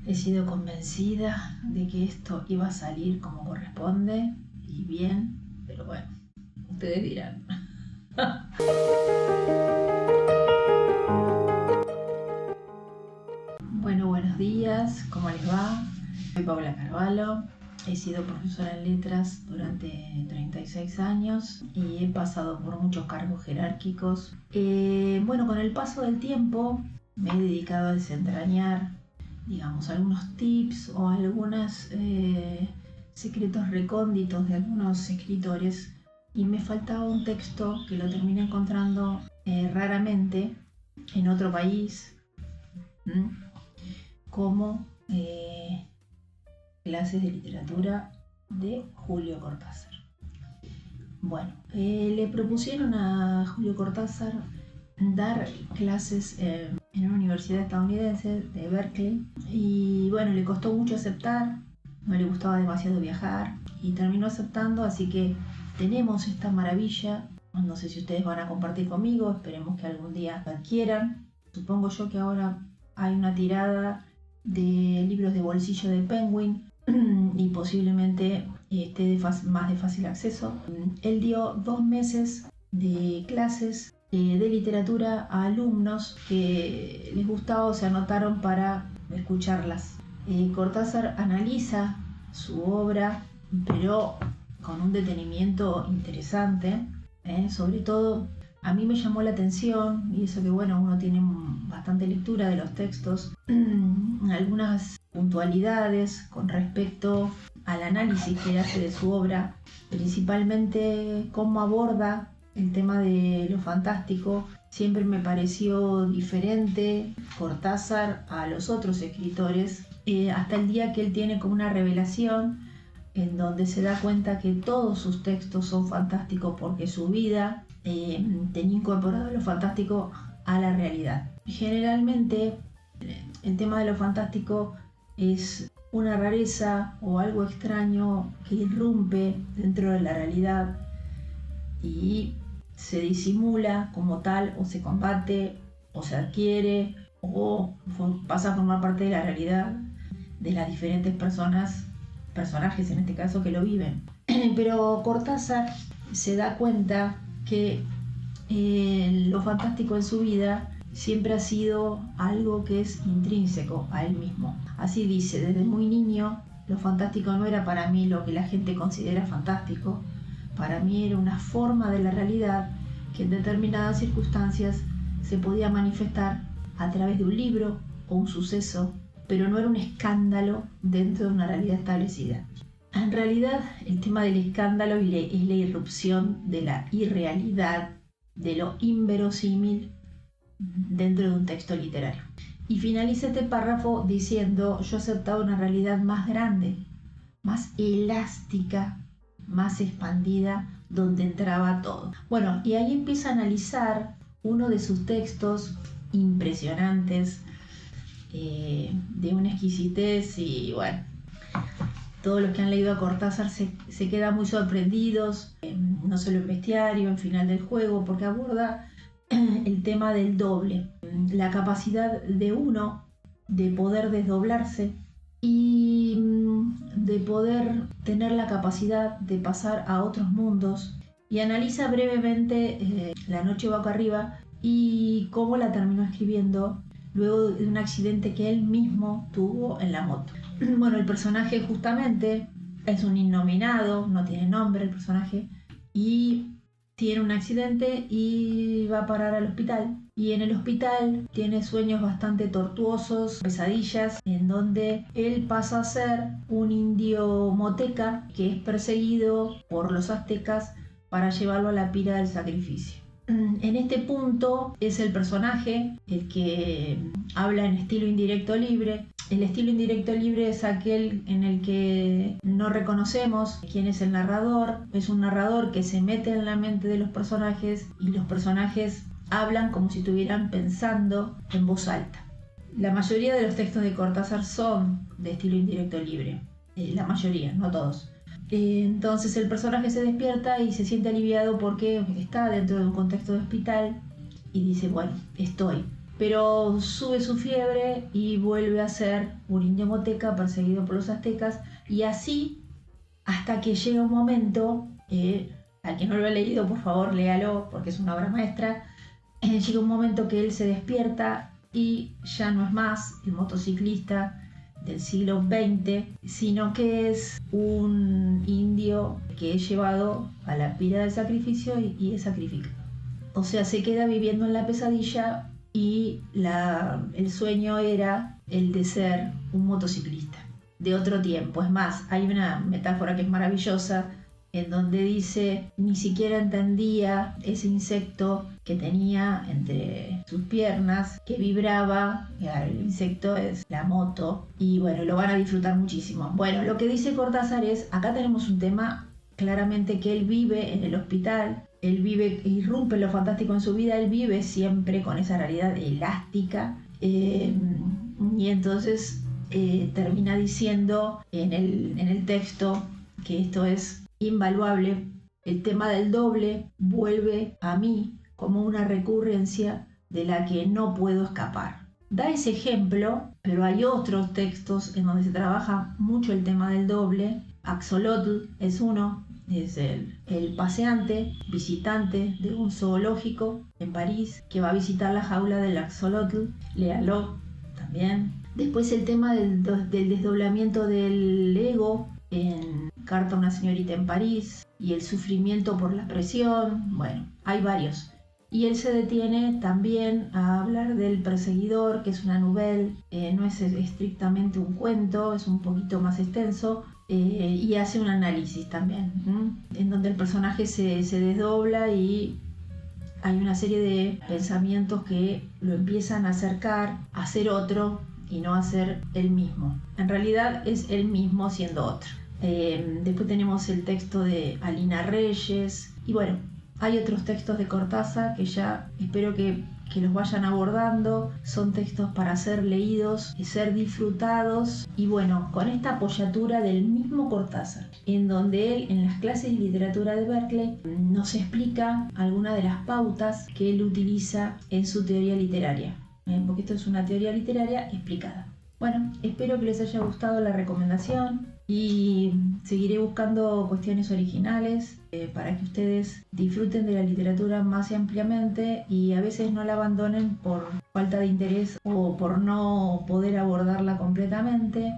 He sido convencida de que esto iba a salir como corresponde y bien, pero bueno, ustedes dirán. Bueno, buenos días, ¿cómo les va? Soy Paula Carvalho, he sido profesora en letras durante 36 años y he pasado por muchos cargos jerárquicos. Bueno, con el paso del tiempo me he dedicado a desentrañar, digamos, algunos tips o algunos secretos recónditos de algunos escritores, y me faltaba un texto que lo terminé encontrando raramente en otro país, como Clases de literatura de Julio Cortázar. Bueno, le propusieron a Julio Cortázar dar clases en una universidad estadounidense de Berkeley, y bueno, le costó mucho aceptar, no le gustaba demasiado viajar y terminó aceptando, así que tenemos esta maravilla. No sé si ustedes van a compartir conmigo, esperemos que algún día la adquieran. Supongo yo que ahora hay una tirada de libros de bolsillo de Penguin y posiblemente esté más de fácil acceso. Él dio 2 meses de clases de literatura a alumnos que les gustaba o se anotaron para escucharlas. Cortázar analiza su obra, pero con un detenimiento interesante, sobre todo a mí me llamó la atención, y eso que bueno, uno tiene bastante lectura de los textos, algunas puntualidades con respecto al análisis que hace de su obra, principalmente cómo aborda el tema de lo fantástico. Siempre me pareció diferente Cortázar a los otros escritores, hasta el día que él tiene como una revelación en donde se da cuenta que todos sus textos son fantásticos porque su vida tenía incorporado lo fantástico a la realidad. Generalmente el tema de lo fantástico es una rareza o algo extraño que irrumpe dentro de la realidad y se disimula como tal, o se combate, o se adquiere, o pasa a formar parte de la realidad de las diferentes personajes en este caso, que lo viven. Pero Cortázar se da cuenta que lo fantástico en su vida siempre ha sido algo que es intrínseco a él mismo. Así dice: desde muy niño lo fantástico no era para mí lo que la gente considera fantástico, para mí era una forma de la realidad que en determinadas circunstancias se podía manifestar a través de un libro o un suceso, pero no era un escándalo dentro de una realidad establecida. En realidad, el tema del escándalo es la irrupción de la irrealidad, de lo inverosímil dentro de un texto literario. Y finaliza este párrafo diciendo: yo aceptaba una realidad más grande, más elástica, más expandida, donde entraba todo. Bueno, y ahí empieza a analizar uno de sus textos impresionantes, de una exquisitez, y bueno, todos los que han leído a Cortázar se quedan muy sorprendidos, no solo en Bestiario, en Final del Juego, porque aborda el tema del doble, la capacidad de uno de poder desdoblarse y de poder tener la capacidad de pasar a otros mundos, y analiza brevemente La noche boca arriba y cómo la terminó escribiendo luego de un accidente que él mismo tuvo en la moto. Bueno, el personaje justamente es un innominado, no tiene nombre el personaje, y tiene un accidente y va a parar al hospital. Y en el hospital tiene sueños bastante tortuosos, pesadillas, en donde él pasa a ser un indio moteca que es perseguido por los aztecas para llevarlo a la pira del sacrificio. En este punto es el personaje el que habla en estilo indirecto libre. El estilo indirecto libre es aquel en el que no reconocemos quién es el narrador. Es un narrador que se mete en la mente de los personajes y los personajes hablan como si estuvieran pensando en voz alta. La mayoría de los textos de Cortázar son de estilo indirecto libre. La mayoría, no todos. Entonces el personaje se despierta y se siente aliviado porque está dentro de un contexto de hospital y dice: bueno, estoy. pero sube su fiebre y vuelve a ser un indio moteca perseguido por los aztecas, y así hasta que llega un momento, al que no lo ha leído, por favor léalo porque es una obra maestra. Llega un momento que él se despierta y ya no es más el motociclista del siglo XX, sino que es un indio que es llevado a la pira del sacrificio y es sacrificado. O sea, se queda viviendo en la pesadilla, y el sueño era el de ser un motociclista de otro tiempo. Es más, hay una metáfora que es maravillosa en donde dice: ni siquiera entendía ese insecto que tenía entre sus piernas, que vibraba. El insecto es la moto, y bueno, lo van a disfrutar muchísimo. Bueno, lo que dice Cortázar es, acá tenemos un tema claramente que él vive en el hospital, él irrumpe lo fantástico en su vida, él vive siempre con esa realidad elástica, y entonces termina diciendo en el texto que esto es invaluable. El tema del doble vuelve a mí como una recurrencia de la que no puedo escapar. Da ese ejemplo, pero hay otros textos en donde se trabaja mucho el tema del doble. Axolotl es uno, es el paseante, visitante de un zoológico en París, que va a visitar la jaula del axolotl. Léalo también. Después el tema del desdoblamiento del ego en Carta a una señorita en París, y el sufrimiento por la presión. Bueno, hay varios. Y él se detiene también a hablar del perseguidor, que es una nouvelle, no es estrictamente un cuento, es un poquito más extenso, y hace un análisis también, en donde el personaje se desdobla y hay una serie de pensamientos que lo empiezan a acercar a ser otro y no a ser el mismo. En realidad es el mismo siendo otro. Después tenemos el texto de Alina Reyes, y bueno, hay otros textos de Cortázar que ya espero que los vayan abordando. Son textos para ser leídos y ser disfrutados, y bueno, con esta apoyatura del mismo Cortázar, en donde él en las clases de literatura de Berkeley nos explica algunas de las pautas que él utiliza en su teoría literaria, porque esto es una teoría literaria explicada. Bueno, espero que les haya gustado la recomendación, y seguiré buscando cuestiones originales para que ustedes disfruten de la literatura más ampliamente y a veces no la abandonen por falta de interés o por no poder abordarla completamente.